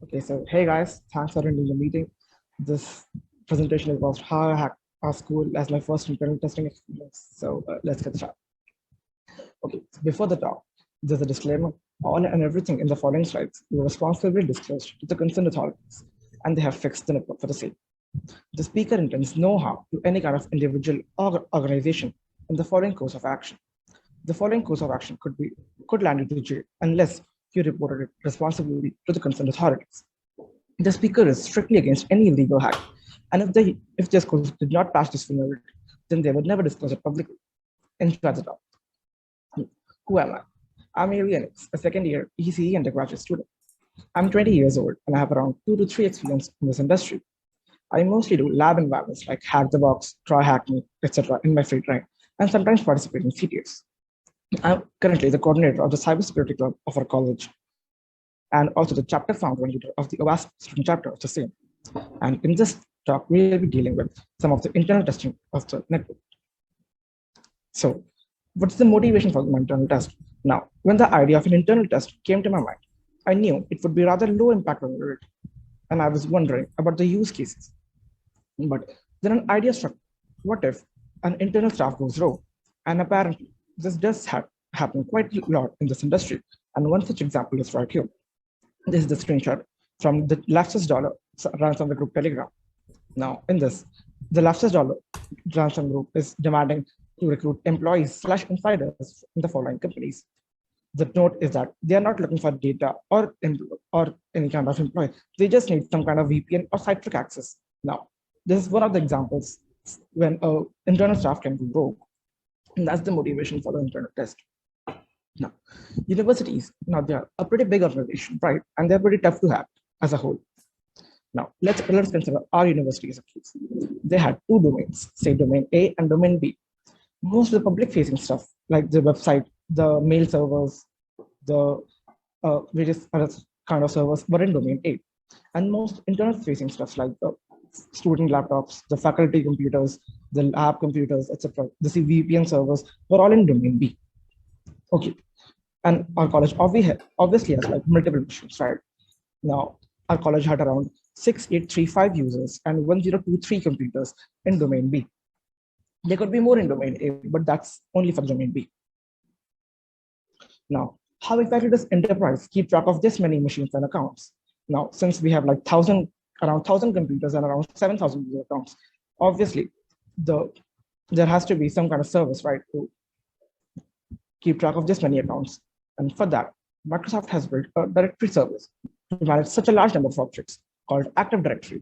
Okay, so hey guys, thanks for attending the meeting. This presentation is about how I hacked our school as my first internal testing experience. So let's get started. Okay, so before the talk, there's a disclaimer. All and everything in the following slides were responsibly disclosed to the concerned authorities, and they have fixed the network for the same. The speaker intends no harm to any kind of individual or organization in the following course of action. The following course of action could land you to jail unless you reported it responsibly to the concerned authorities. The speaker is strictly against any illegal hack, and if their schools did not pass this vulnerability, then they would never disclose it publicly. Enjoy the talk. Who am I? I'm AlienX, a second year ECE undergraduate student. I'm 20 years old and I have around 2 to 3 experience in this industry. I mostly do lab environments like Hack the Box, Try Hack Me, etc. in my free time, and sometimes participate in CTFs. I'm currently the coordinator of the cybersecurity club of our college, and also the chapter founder and leader of the OWASP student chapter of the same. And in this talk, we will be dealing with some of the internal testing of the network. So, what's the motivation for the internal test? Now, when the idea of an internal test came to my mind, I knew it would be rather low impact vulnerability, and I was wondering about the use cases. But then an idea struck: what if an internal staff goes rogue? And apparently, this does happen quite a lot in this industry. And one such example is right here. This is the screenshot from the leftist dollar ransom group Telegram. Now, in this, the leftist dollar ransom group is demanding to recruit employees/insiders in the following companies. The note is that they are not looking for data or any kind of employee. They just need some kind of VPN or site access. Now, this is one of the examples when internal staff can go rogue. And that's the motivation for the internal test. Now, universities, now they are a pretty big organization, right? And they're pretty tough to hack as a whole. Now, let's consider our university as a case. They had 2 domains, say domain A and domain B. Most of the public-facing stuff, like the website, the mail servers, the various other kind of servers, were in domain A. And most internal-facing stuff, like the student laptops, the faculty computers, the lab computers, etc., the VPN servers, were all in domain B. Okay, and our college obviously has like multiple machines, right? Now, our college had around 6835 users and 1023 computers in domain B. There could be more in domain A, but that's only for domain B. Now, how exactly does enterprise keep track of this many machines and accounts? Now, since we have like around 1,000 computers and around 7,000 user accounts, obviously there has to be some kind of service, right, to keep track of this many accounts. And for that, Microsoft has built a directory service to manage such a large number of objects called Active Directory.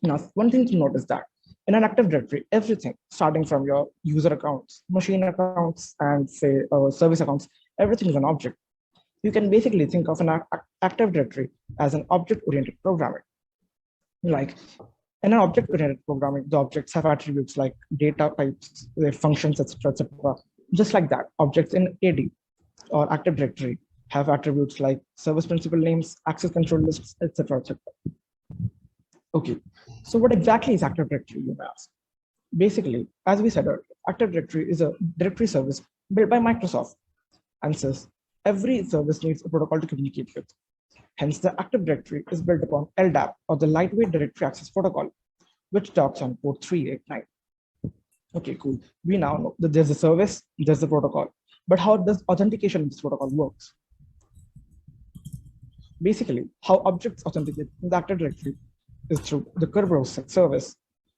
Now, one thing to note is that in an Active Directory, everything starting from your user accounts, machine accounts, and say service accounts, everything is an object. You can basically think of an Active Directory as an object-oriented programming. Like in an object-oriented programming, the objects have attributes like data types, their functions, etc., etc. Just like that, objects in AD or Active Directory have attributes like service principal names, access control lists, etc., etc. Okay, so what exactly is Active Directory, you may ask? Basically, as we said earlier, Active Directory is a directory service built by Microsoft, and says every service needs a protocol to communicate with. Hence, the Active Directory is built upon LDAP, or the Lightweight Directory Access Protocol, which talks on port 389. Okay, cool. We now know that there's a service, there's a protocol, but how does authentication in this protocol works? Basically, how objects authenticate in the Active Directory is through the Kerberos service,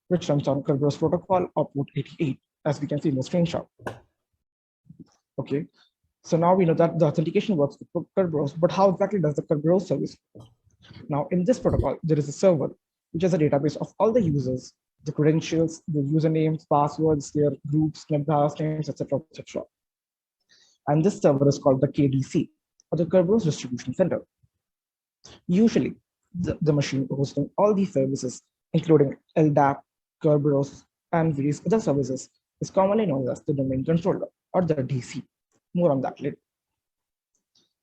which runs on Kerberos protocol or port 88, as we can see in the screenshot. Okay, so now we know that the authentication works with Kerberos, but how exactly does the Kerberos service work? Now, in this protocol, there is a server, which is a database of all the users, the credentials, the usernames, passwords, their groups, nethouse names, etc., etc. And this server is called the KDC, or the Kerberos Distribution Center. Usually, the machine hosting all these services, including LDAP, Kerberos, and various other services, is commonly known as the domain controller, or the DC. More on that later.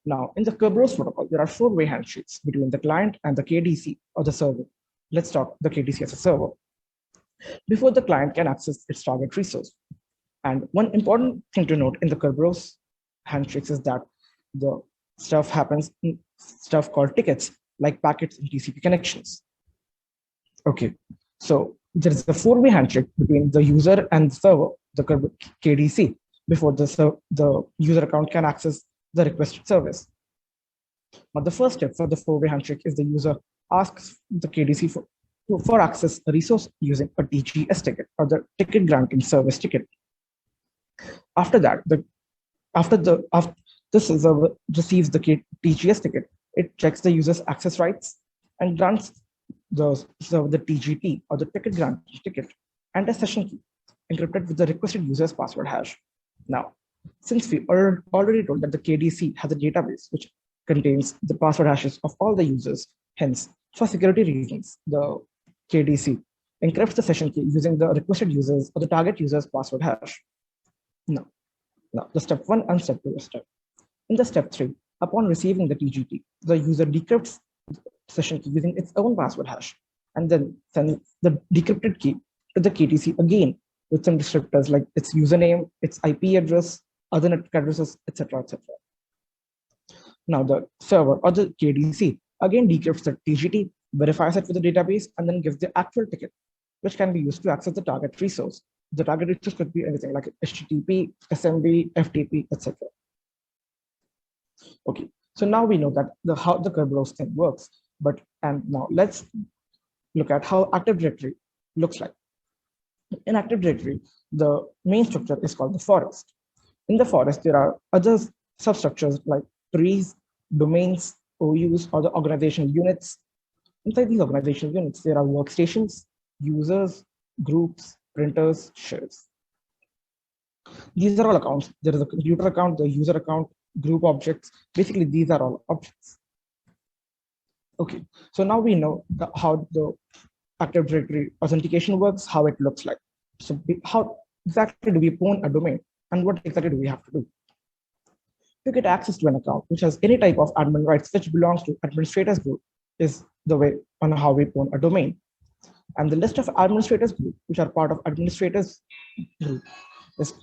Now, in the Kerberos protocol, there are 4-way handshakes between the client and the KDC, or the server. Let's talk the KDC as a server. Before the client can access its target resource. And one important thing to note in the Kerberos handshakes is that the stuff happens in stuff called tickets, like packets and TCP connections. Okay, so there is a four-way handshake between the user and the server, the KDC, before the user account can access the requested service. Now, the first step for the four-way handshake is the user asks the KDC for access a resource using a TGS ticket, or the ticket granting service ticket. After that, after this server receives the TGS ticket, it checks the user's access rights and grants the TGT, or the ticket grant ticket, and a session key encrypted with the requested user's password hash. Now, since we already told that the KDC has a database which contains the password hashes of all the users, hence, for security reasons, the KDC encrypts the session key using the requested users or the target user's password hash. Now, the step 1 and step 2 step. In the step 3, upon receiving the TGT, the user decrypts the session key using its own password hash, and then sends the decrypted key to the KDC again with some descriptors like its username, its IP address, other network addresses, etc., etc. Now the server or the KDC again decrypts the TGT, verifies it with the database, and then gives the actual ticket, which can be used to access the target resource. The target resource could be anything like HTTP, SMB, FTP, etc. Okay, so now we know that how the Kerberos thing works, and now let's look at how Active Directory looks like. In Active Directory, the main structure is called the forest. In the forest, there are other substructures like trees, domains, OUs, or the organizational units. Inside these organizational units, there are workstations, users, groups, printers, shelves. These are all accounts. There is a computer account, the user account, group objects. Basically, these are all objects. Okay, so now we know how the Active Directory authentication works, how it looks like. So how exactly do we own a domain, and what exactly do we have to do? To get access to an account which has any type of admin rights which belongs to administrators group is the way on how we own a domain. And the list of administrators group which are part of administrators group is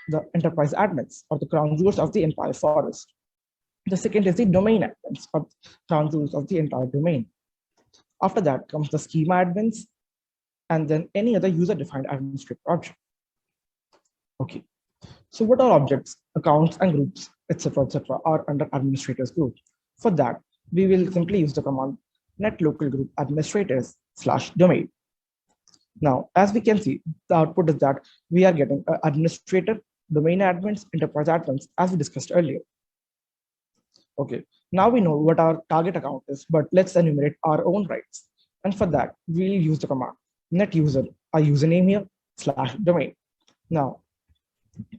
the enterprise admins, or the crown jewels of the entire forest. The second is the domain admins, or crown jewels of the entire domain. After that comes the schema admins, and then any other user-defined administrator object. Okay, so what are objects, accounts, and groups, etc., are under administrators group? For that, we will simply use the command net local group administrators /domain. Now, as we can see, the output is that we are getting administrator, domain admins, enterprise admins, as we discussed earlier. Okay, now we know what our target account is, but let's enumerate our own rights. And for that, we'll use the command net user, our username here, /domain. Now,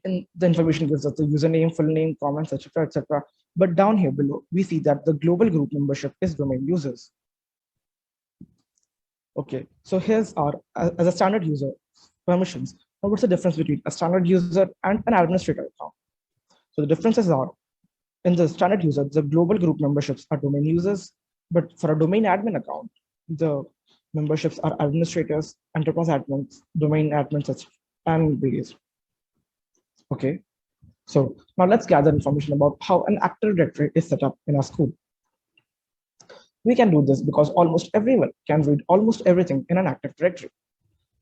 the information gives us the username, full name, comments, etc., etc. But down here below, we see that the global group membership is domain users. Okay, so here's our, as a standard user, permissions. Now, what's the difference between a standard user and an administrator account? So the differences are, in the standard user, the global group memberships are domain users, but for a domain admin account, the memberships are administrators, enterprise admins, domain admins, etc., and various. Okay, so now let's gather information about how an Active Directory is set up in our school. We can do this because almost everyone can read almost everything in an Active Directory.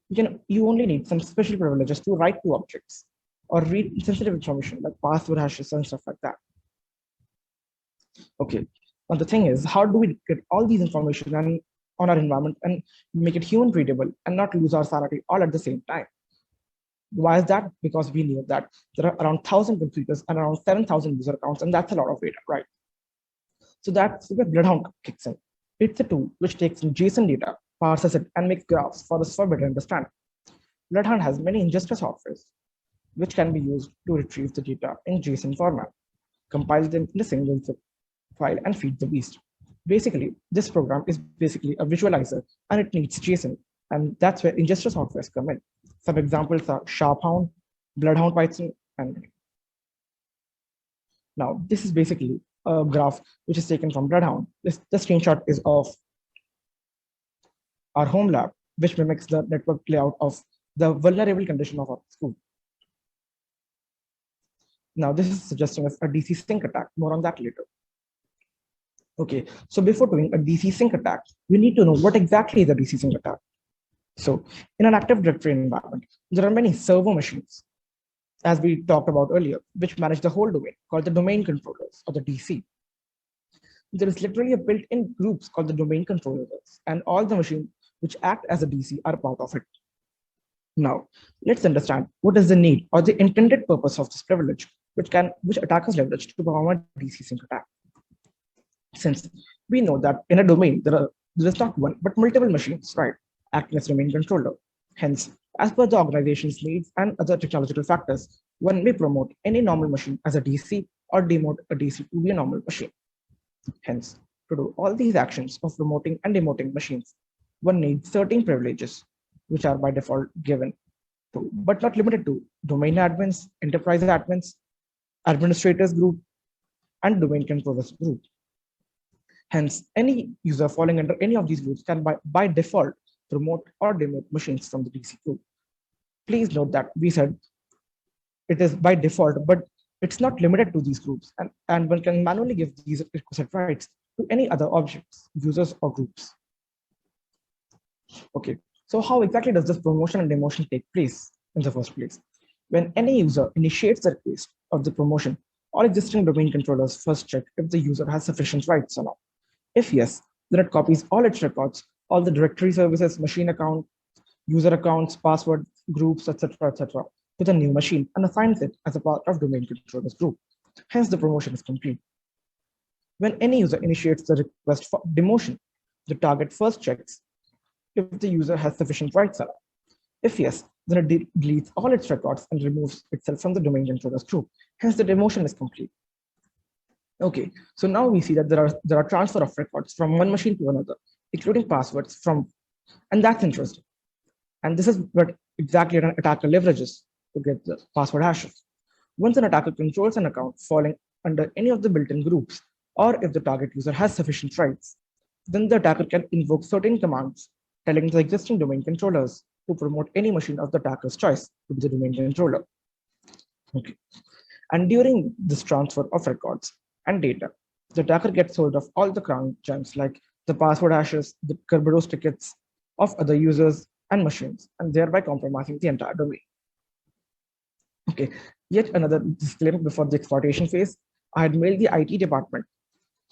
You only need some special privileges to write to objects or read sensitive information like password hashes and stuff like that. Okay, now the thing is, how do we get all these information on our environment and make it human readable and not lose our sanity all at the same time? Why is that? Because we knew that there are around 1,000 computers and around 7,000 user accounts, and that's a lot of data, right? So that's where Bloodhound kicks in. It's a tool which takes in JSON data, parses it, and makes graphs for us for better understanding. Bloodhound has many ingester softwares which can be used to retrieve the data in JSON format, compile them in a single zip file, and feed the beast. Basically, this program is basically a visualizer, and it needs JSON, and that's where ingester softwares come in. Some examples are Sharphound, Bloodhound Python, and many. Now, this is basically a graph which is taken from Bloodhound. The screenshot is of our home lab, which mimics the network layout of the vulnerable condition of our school. Now, this is suggesting us a DC sync attack. More on that later. Okay, so before doing a DC sync attack, we need to know what exactly is a DC sync attack. So in an Active Directory environment, there are many server machines, as we talked about earlier, which manage the whole domain, called the domain controllers or the DC. There is literally a built-in groups called the domain controllers, and all the machines which act as a DC are part of it. Now, let's understand what is the need or the intended purpose of this privilege, which attackers leverage to perform a DC sync attack. Since we know that in a domain there is not one but multiple machines, right, acting as domain controller. Hence, as per the organization's needs and other technological factors, one may promote any normal machine as a DC or demote a DC to be a normal machine. Hence, to do all these actions of promoting and demoting machines, one needs certain privileges, which are by default given to, but not limited to, domain admins, enterprise admins, administrators group, and domain controllers group. Hence, any user falling under any of these groups can by default promote or demote machines from the DC group. Please note that we said it is by default, but it's not limited to these groups, and one can manually give these requisite rights to any other objects, users, or groups. Okay, so how exactly does this promotion and demotion take place in the first place? When any user initiates the request of the promotion, all existing domain controllers first check if the user has sufficient rights or not. If yes, then it copies all its records, all the directory services, machine account, user accounts, password, groups, etc., to the new machine and assigns it as a part of domain controllers group. Hence, the promotion is complete. When any user initiates the request for demotion, the target first checks if the user has sufficient rights or not. If yes, then it deletes all its records and removes itself from the domain controllers group. Hence, the demotion is complete. Okay, so now we see that there are transfer of records from one machine to another, including passwords from, and that's interesting. And this is what exactly an attacker leverages to get the password hashes. Once an attacker controls an account falling under any of the built-in groups, or if the target user has sufficient rights, then the attacker can invoke certain commands telling the existing domain controllers to promote any machine of the attacker's choice to be the domain controller. Okay. And during this transfer of records and data, the attacker gets hold of all the crown gems like the password hashes, the Kerberos tickets of other users and machines, and thereby compromising the entire domain. Okay, yet another disclaimer before the exploitation phase. I had mailed the IT department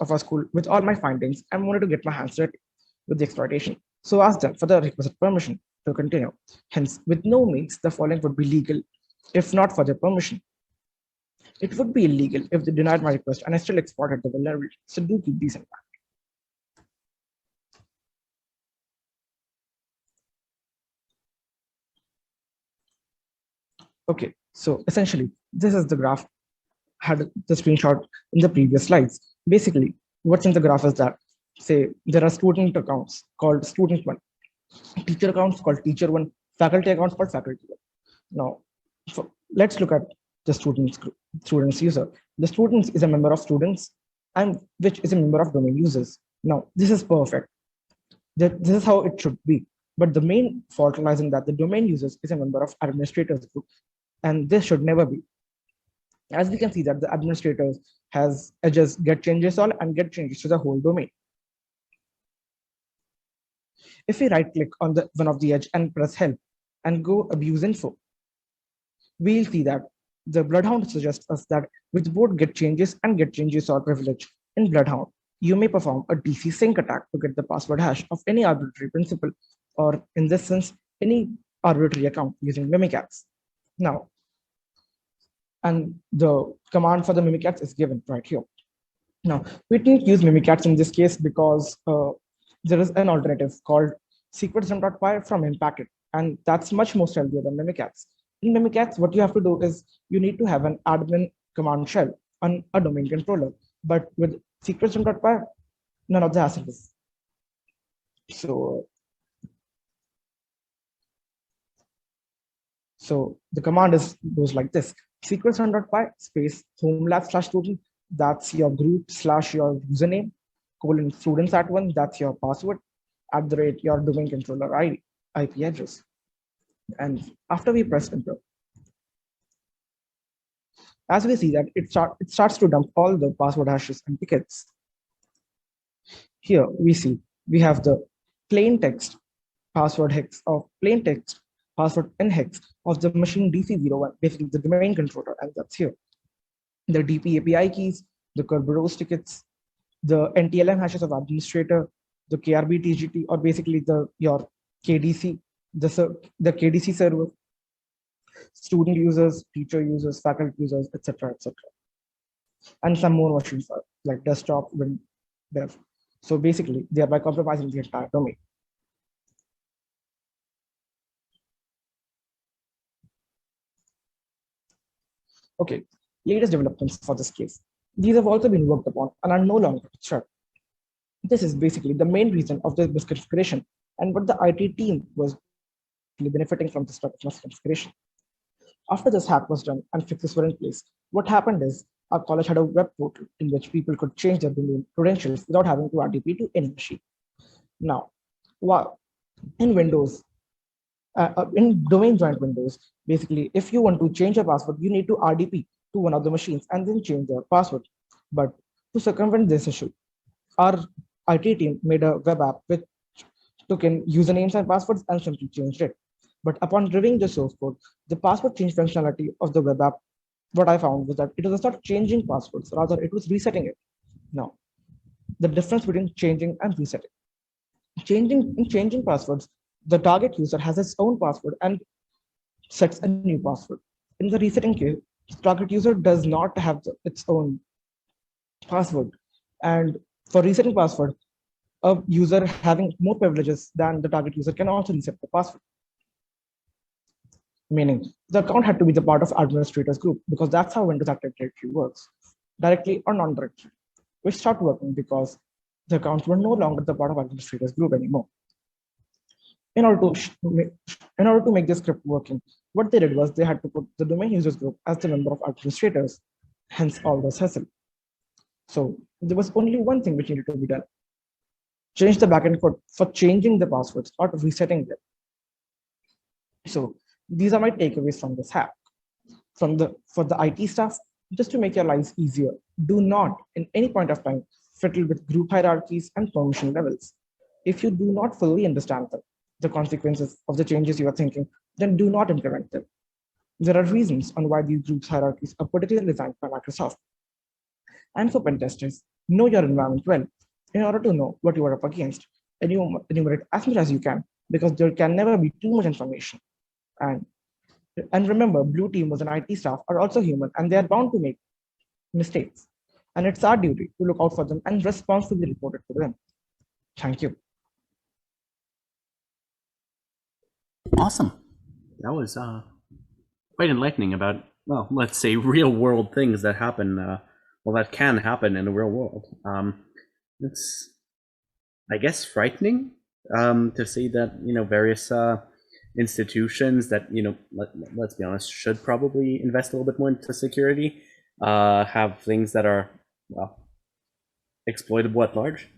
of our school with all my findings and wanted to get my hands dirty with the exploitation. So asked them for the requisite permission to continue. Hence, with no means, the following would be legal if not for their permission. It would be illegal if they denied my request and I still exploited the vulnerability. So do keep these in mind. Okay, so essentially, this is the graph, had the screenshot in the previous slides. Basically, what's in the graph is that, say, there are student accounts called student one, teacher accounts called teacher one, faculty accounts called faculty one. Now, let's look at the students user. The students is a member of students and which is a member of domain users. Now, this is perfect. This is how it should be. But the main fault lies in that the domain users is a member of administrators group, and this should never be. As we can see that the administrators has edges get changes all and get changes to the whole domain. If we right click on the one of the edge and press help and go abuse info, we'll see that the Bloodhound suggests us that with both get changes and get changes or privilege in Bloodhound, you may perform a DC sync attack to get the password hash of any arbitrary principal, or in this sense, any arbitrary account using Mimikatz. Now, and the command for the Mimikatz is given right here. Now, we didn't use Mimikatz in this case because there is an alternative called secretsum.py from Impacted, and that's much more stealthier than Mimikatz. In Mimikatz, what you have to do is you need to have an admin command shell on a domain controller, but with secretsum.py, none of the hassle is. So the command goes like this: secretsum.py space homelab/student, that's your group / your username, colon students at one, that's your password, @ your domain controller ID, IP address. And after we press enter, as we see that it starts to dump all the password hashes and tickets. Here we see we have the plain text password hex of plain text password n hex of the machine DC01, basically the domain controller, and that's here. The DP API keys, the Kerberos tickets, the NTLM hashes of administrator, the KRB TGT, or basically your KDC, the KDC server, student users, teacher users, faculty users, etc., etc., and some more machines like desktop, Win dev. So basically, thereby compromising the entire domain. Okay, latest developments for this case. These have also been worked upon and are no longer threat. This is basically the main reason of this misconfiguration and what the IT team was benefiting from this type of misconfiguration. After this hack was done and fixes were in place, what happened is our college had a web portal in which people could change their domain credentials without having to RDP to any machine. Now, while in Windows, in domain joint Windows, basically, if you want to change your password, you need to RDP to one of the machines and then change their password. But to circumvent this issue, our IT team made a web app which took in usernames and passwords and simply changed it. But upon reviewing the source code, the password change functionality of the web app, what I found was that it was not changing passwords, rather it was resetting it. Now, the difference between changing and resetting. Changing passwords, the target user has its own password and sets a new password. In the resetting case, the target user does not have its own password. And for resetting password, a user having more privileges than the target user can also reset the password. Meaning the account had to be the part of administrators group because that's how Windows Active Directory works, directly or non-directly, which stopped working because the accounts were no longer the part of administrators group anymore. In order to make this script working, what they did was they had to put the domain users group as the member of administrators, hence all this hassle. So there was only one thing which needed to be done. Change the backend code for changing the passwords, not resetting them. So these are my takeaways from this hack. For the IT staff, just to make your lives easier, do not, in any point of time, fiddle with group hierarchies and permission levels. If you do not fully understand the consequences of the changes you are thinking, then do not implement them. There are reasons on why these groups hierarchies are particularly designed by Microsoft. And for pen testers, know your environment well in order to know what you are up against. Enumerate as much as you can, because there can never be too much information. And remember, Blue Team was an IT staff are also human and they are bound to make mistakes. And it's our duty to look out for them and responsibly report it to them. Thank you. Awesome. That was quite enlightening about, well, let's say real world things that happen, that can happen in the real world. It's, I guess, frightening to see that, various institutions that, let's be honest, should probably invest a little bit more into security, have things that are, well, exploitable at large.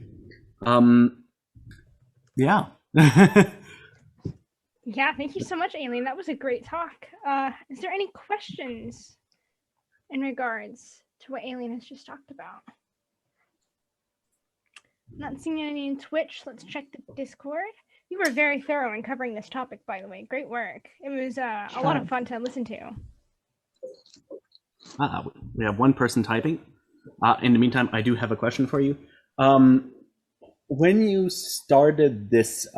Yeah. Yeah, thank you so much, Alien. That was a great talk. Is there any questions in regards to what Alien has just talked about? Not seeing any in Twitch. Let's check the Discord. You were very thorough in covering this topic, by the way. Great work. It was a lot of fun to listen to. We have one person typing. In the meantime, I do have a question for you. When you started this,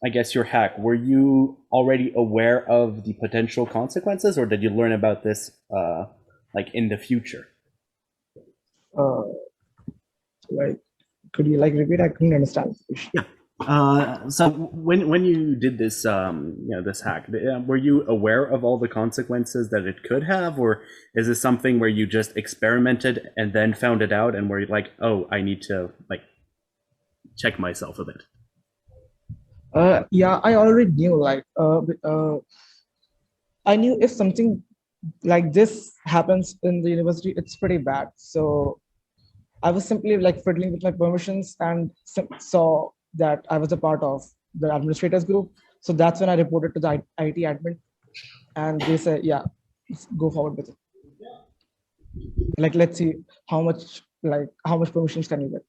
I guess, your hack, were you already aware of the potential consequences, or did you learn about this like in the future? Could you repeat? I couldn't understand. Yeah. So when you did this, this hack, were you aware of all the consequences that it could have, or is this something where you just experimented and then found it out and were like, oh, I need to check myself a bit? Yeah, I already knew. I knew if something like this happens in the university, it's pretty bad. So I was simply fiddling with my permissions and saw that I was a part of the administrators group. So that's when I reported to the IT admin, and they said, yeah, let's go forward with it. Let's see how much like how much permissions can you get?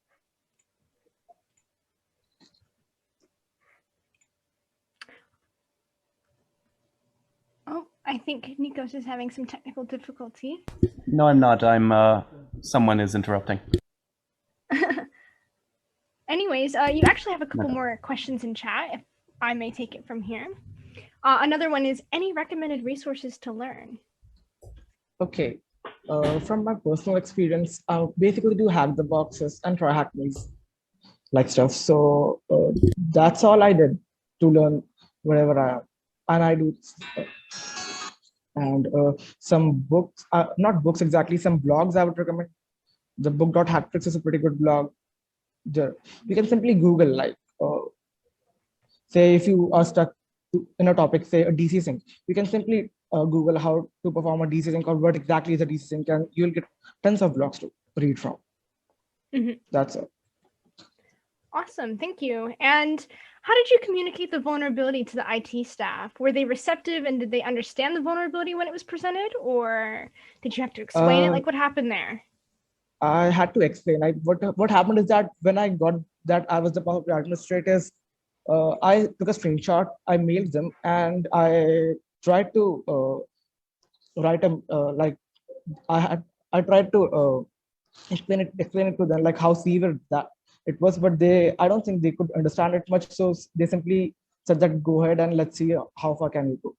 Oh, I think Nikos is having some technical difficulty. No, I'm not. Someone is interrupting. Anyways, you actually have a couple more questions in chat, if I may take it from here. Another one is, any recommended resources to learn? Okay, from my personal experience, I basically do hack the boxes and try hack me's like stuff. So that's all I did to learn whatever I am. And I do, and some books, not books exactly, some blogs I would recommend. The book.hacktricks is a pretty good blog. You can simply Google, like, say if you are stuck in a topic, say a DC sync, you can simply Google how to perform a DC sync or what exactly is a DC sync, and you'll get tons of blogs to read from. That's it. Awesome, thank you. And how did you communicate the vulnerability to the IT staff? Were they receptive and did they understand the vulnerability when it was presented, or did you have to explain it? Like, what happened there? I had to explain. What happened is that when I got that I was the part of the administrators, I took a screenshot, I mailed them, and I tried to write a like I tried to explain it to them, like how severe that it was, but I don't think they could understand it much, so they simply said that go ahead and let's see how far can we go.